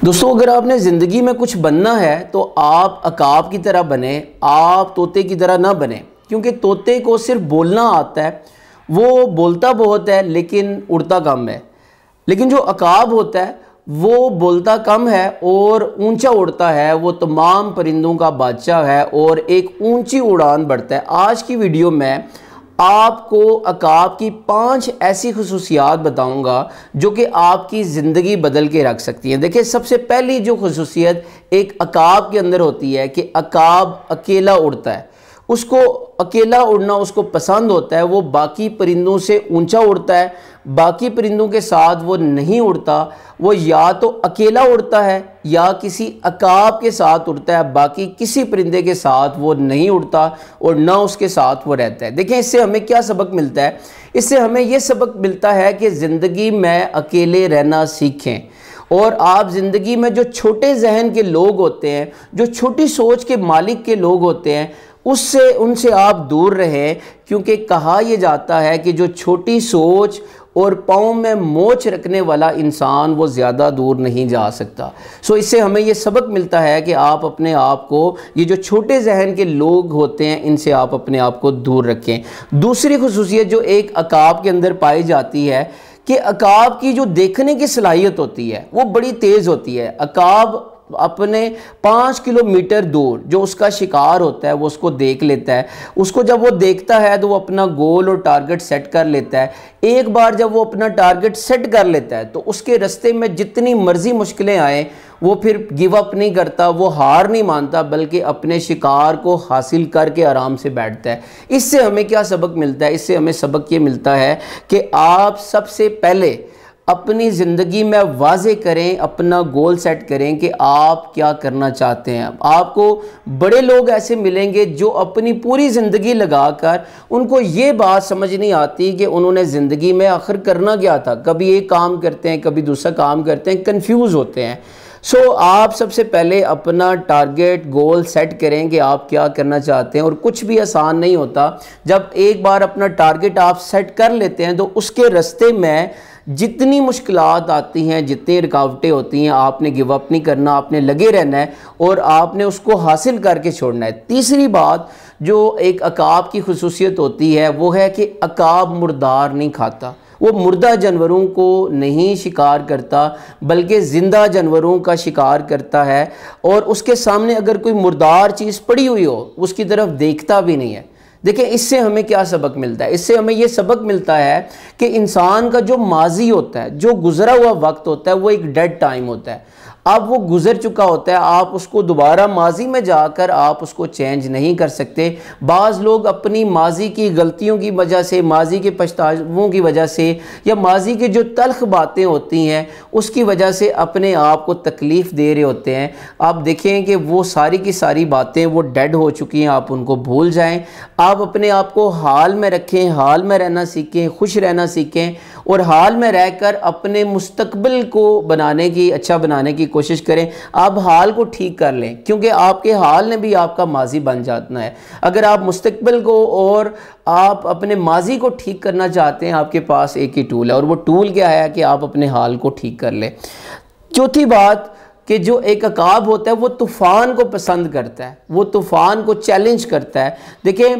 دوستوں اگر آپ نے زندگی میں کچھ بننا ہے تو آپ عقاب کی طرح بنیں، آپ طوطے کی طرح نہ بنیں، کیونکہ طوطے کو صرف بولنا آتا ہے، وہ بولتا بہت ہے لیکن اڑتا کم ہے، لیکن جو عقاب ہوتا ہے وہ بولتا کم ہے اور اونچا اڑتا ہے، وہ تمام پرندوں کا بادشاہ ہے اور ایک اونچی اڑان بڑھتا ہے۔ آج کی ویڈیو میں آپ کو عقاب کی 5 ایسی خصوصیات بتاؤں گا جو کہ آپ کی زندگی بدل کے رکھ سکتی ہیں۔ دیکھیں سب سے پہلی جو خصوصیت ایک عقاب کے اندر ہوتی ہے کہ عقاب اکیلا اڑتا ہے، اس کو اکیلا اڑنا اس کو پسند ہوتا ہے، وہ باقی پرندوں سے اونچا اڑتا ہے، باقی پرندوں کے ساتھ وہ نہیں اڑتا، وہ یا تو اکیلا اڑتا ہے یا کسی عقاب کے ساتھ اڑتا ہے، باقی کسی پرندے کے ساتھ وہ نہیں اڑتا اور نہ اس کے ساتھ وہ رہتا ہے۔ دیکھیں اس سے ہمیں کیا سبق ملتا ہے؟ اس سے ہمیں یہ سبق ملتا ہے کہ زندگی میں اکیلے رہنا سیکھیں، اور آپ زندگی میں جو چھوٹے ذہن کے لوگ ہوتے ہیں، جو چھوٹی سوچ کے مالک کے لوگ ہوتے ہیں، ان سے آپ دور رہیں، کیونکہ کہا یہ جاتا ہے کہ جو چھوٹی سوچ اور پاؤں میں موچ رکھنے والا انسان وہ زیادہ دور نہیں جا سکتا۔ اس سے ہمیں یہ سبق ملتا ہے کہ آپ اپنے آپ کو، یہ جو چھوٹے ذہن کے لوگ ہوتے ہیں ان سے آپ اپنے آپ کو دور رکھیں۔ دوسری خصوصیت جو ایک عقاب کے اندر پائی جاتی ہے کہ عقاب کی جو دیکھنے کی صلاحیت ہوتی ہے وہ بڑی تیز ہوتی ہے۔ عقاب اپنے 5 کلومیٹر دور جو اس کا شکار ہوتا ہے وہ اس کو دیکھ لیتا ہے، اس کو جب وہ دیکھتا ہے تو وہ اپنا گول اور ٹارگٹ سیٹ کر لیتا ہے۔ ایک بار جب وہ اپنا ٹارگٹ سیٹ کر لیتا ہے تو اس کے رستے میں جتنی مرضی مشکلیں آئیں وہ پھر گیو اپ نہیں کرتا، وہ ہار نہیں مانتا، بلکہ اپنے شکار کو حاصل کر کے آرام سے بیٹھتا ہے۔ اس سے ہمیں کیا سبق ملتا ہے؟ اس سے ہمیں سبق یہ ملتا ہے کہ آپ سب سے پہلے اپنی زندگی میں واضح کریں، اپنا گول سیٹ کریں کہ آپ کیا کرنا چاہتے ہیں۔ آپ کو بڑے لوگ ایسے ملیں گے جو اپنی پوری زندگی لگا کر ان کو یہ بات سمجھ نہیں آتی کہ انہوں نے زندگی میں آخر کرنا کیا تھا، کبھی ایک کام کرتے ہیں کبھی دوسرا کام کرتے ہیں، کنفیوز ہوتے ہیں۔ آپ سب سے پہلے اپنا ٹارگٹ گول سیٹ کریں کہ آپ کیا کرنا چاہتے ہیں، اور کچھ بھی آسان نہیں ہوتا۔ جب ایک بار اپنا ٹارگٹ آپ سیٹ کر لیتے ہیں تو اس کے راستے میں جتنی مشکلات آتی ہیں، جتنی رکاوٹیں ہوتی ہیں، آپ نے گیو اپ نہیں کرنا، آپ نے لگے رہنا ہے اور آپ نے اس کو حاصل کر کے چھوڑنا ہے۔ تیسری بات جو ایک عقاب کی خصوصیت ہوتی ہے وہ ہے کہ عقاب مردار نہیں کھاتا، وہ مردہ جانوروں کو نہیں شکار کرتا بلکہ زندہ جانوروں کا شکار کرتا ہے، اور اس کے سامنے اگر کوئی مردار چیز پڑی ہوئی ہو اس کی طرف دیکھتا بھی نہیں ہے۔ دیکھیں اس سے ہمیں کیا سبق ملتا ہے؟ اس سے ہمیں یہ سبق ملتا ہے کہ انسان کا جو ماضی ہوتا ہے، جو گزرا ہوا وقت ہوتا ہے، وہ ایک ڈیڈ ٹائم ہوتا ہے۔ اب وہ گزر چکا ہوتا ہے، آپ اس کو دوبارہ ماضی میں جا کر آپ اس کو چینج نہیں کر سکتے۔ بعض لوگ اپنی ماضی کی غلطیوں کی وجہ سے، ماضی کے پچھتاووں کی وجہ سے، یا ماضی کی جو تلخ باتیں ہوتی ہیں اس کی وجہ سے اپنے آپ کو تکلیف دے رہے ہوتے ہیں۔ آپ دیکھیں کہ وہ ساری کی ساری باتیں وہ ڈیڈ ہو چکی ہیں، آپ ان کو بھول جائیں۔ آپ اپنے آپ کو حال میں رکھیں، حال میں رہنا سیکھیں، خوش رہنا سیکھیں، اور حال میں رہ کر اپنے مستقبل کو اچھا بنانے کی کوشش کریں۔ آپ حال کو ٹھیک کر لیں، کیونکہ آپ کے حال نے بھی آپ کا ماضی بن جانا ہے۔ اگر آپ مستقبل کو اور آپ اپنے ماضی کو ٹھیک کرنا چاہتے ہیں، آپ کے پاس ایک ہی ٹول ہے، اور وہ ٹول کیا ہے کہ آپ اپنے حال کو ٹھیک کر لیں۔ چوتھی بات کہ جو ایک عقاب ہوتا ہے وہ طوفان کو پسند کرتا ہے، وہ طوفان کو چیلنج کرتا ہے۔ دیکھیں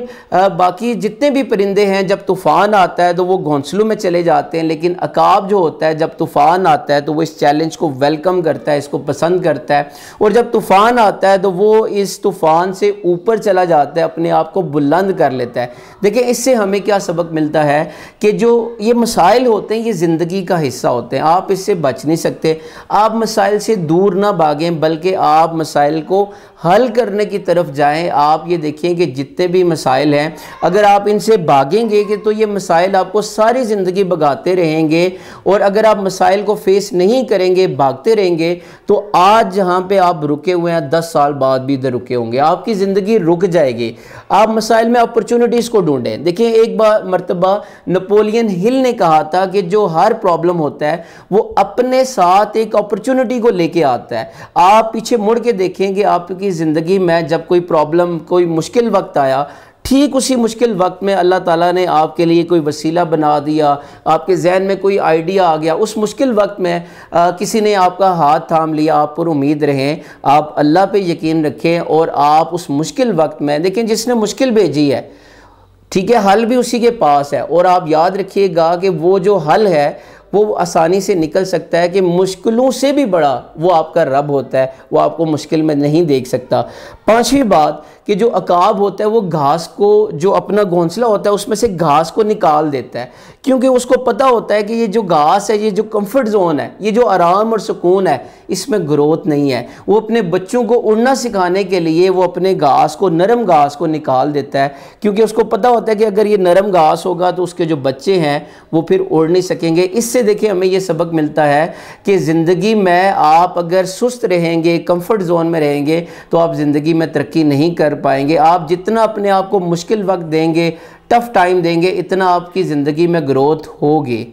باقی جتنے بھی پرندے ہیں جب طوفان آتا ہے تو وہ گھونسلوں میں چلے جاتے ہیں، لیکن عقاب جو ہوتا ہے جب طوفان آتا ہے تو وہ اس چیلنج کو ویلکم کرتا ہے، اس کو پسند کرتا ہے، اور جب طوفان آتا ہے تو وہ اس طوفان سے اوپر چلا جاتا ہے، اپنے آپ کو بلند کر لیتا ہے۔ دیکھیں اس سے ہمیں کیا سبق ملتا ہے کہ جو یہ مسائل ہوتے ہیں یہ زندگی کا حصہ ہوتے ہیں، آپ اس سے بچ نہیں سکتے۔ آپ مسائل سے دور نہ بھاگیں بلکہ آپ مسائل کو حل کرنے کی طرف جائیں۔ آپ یہ دیکھیں کہ جتنے بھی مسائل ہیں اگر آپ ان سے بھاگیں گے کہ تو یہ مسائل آپ کو ساری زندگی بھگاتے رہیں گے، اور اگر آپ مسائل کو فیس نہیں کریں گے، بھاگتے رہیں گے، تو آج جہاں پہ آپ رکے ہوئے ہیں 10 سال بعد بھی ادھر رکے ہوں گے، آپ کی زندگی رک جائے گی۔ آپ مسائل میں اپرچونٹیز کو ڈھونڈیں۔ دیکھیں ایک بار مرتبہ نپولین ہل نے کہا تھا کہ جو ہر پرابلم ہوتا ہے وہ اپنے ساتھ ایک اپرچونٹی کو لے کے آتا ہے۔ آپ پیچھے مڑ کے دیکھیں کہ آپ کی زندگی میں جب کوئی پرابلم، کوئی مشکل وقت آیا، ٹھیک اسی مشکل وقت میں اللہ تعالیٰ نے آپ کے لیے کوئی وسیلہ بنا دیا، آپ کے ذہن میں کوئی آئیڈیا آ گیا، اس مشکل وقت میں کسی نے آپ کا ہاتھ تھام لیا، آپ پر امید رہیں، آپ اللہ پہ یقین رکھیں، اور آپ اس مشکل وقت میں دیکھیں جس نے مشکل بھیجی ہے، ٹھیک ہے، حل بھی اسی کے پاس ہے، اور آپ یاد رکھیے گا کہ وہ جو حل ہے وہ آسانی سے نکل سکتا ہے، کہ مشکلوں سے بھی بڑا وہ آپ کا رب ہوتا ہے، وہ آپ کو مشکل میں نہیں دیکھ سکتا۔ پانچویں بات کہ جو عقاب ہوتا ہے وہ گھاس کو، جو اپنا گھونسلہ ہوتا ہے اس میں سے گھاس کو نکال دیتا ہے، کیونکہ اس کو پتہ ہوتا ہے کہ یہ جو گھاس ہے، یہ جو کمفرٹ زون ہے، یہ جو آرام اور سکون ہے، اس میں گروتھ نہیں ہے۔ وہ اپنے بچوں کو اڑنا سکھانے کے لیے وہ اپنے گھاس کو، نرم گھاس کو نکال دیتا ہے، کیونکہ اس کو پتہ ہوتا ہے کہ اگر یہ نرم گھاس ہوگا تو اس کے جو بچے ہیں وہ پھر اڑ نہیں سکیں گے۔ اس سے دیکھیں ہمیں یہ سبق ملتا ہے کہ زندگی میں آپ اگر سست رہیں گے، کمفرٹ زون میں رہیں گے، تو آپ زندگی میں ترقی نہیں کر پائیں گے۔ آپ جتنا اپنے آپ کو مشکل وقت دیں گے، ٹف ٹائم دیں گے، اتنا آپ کی زندگی میں گروتھ ہوگی۔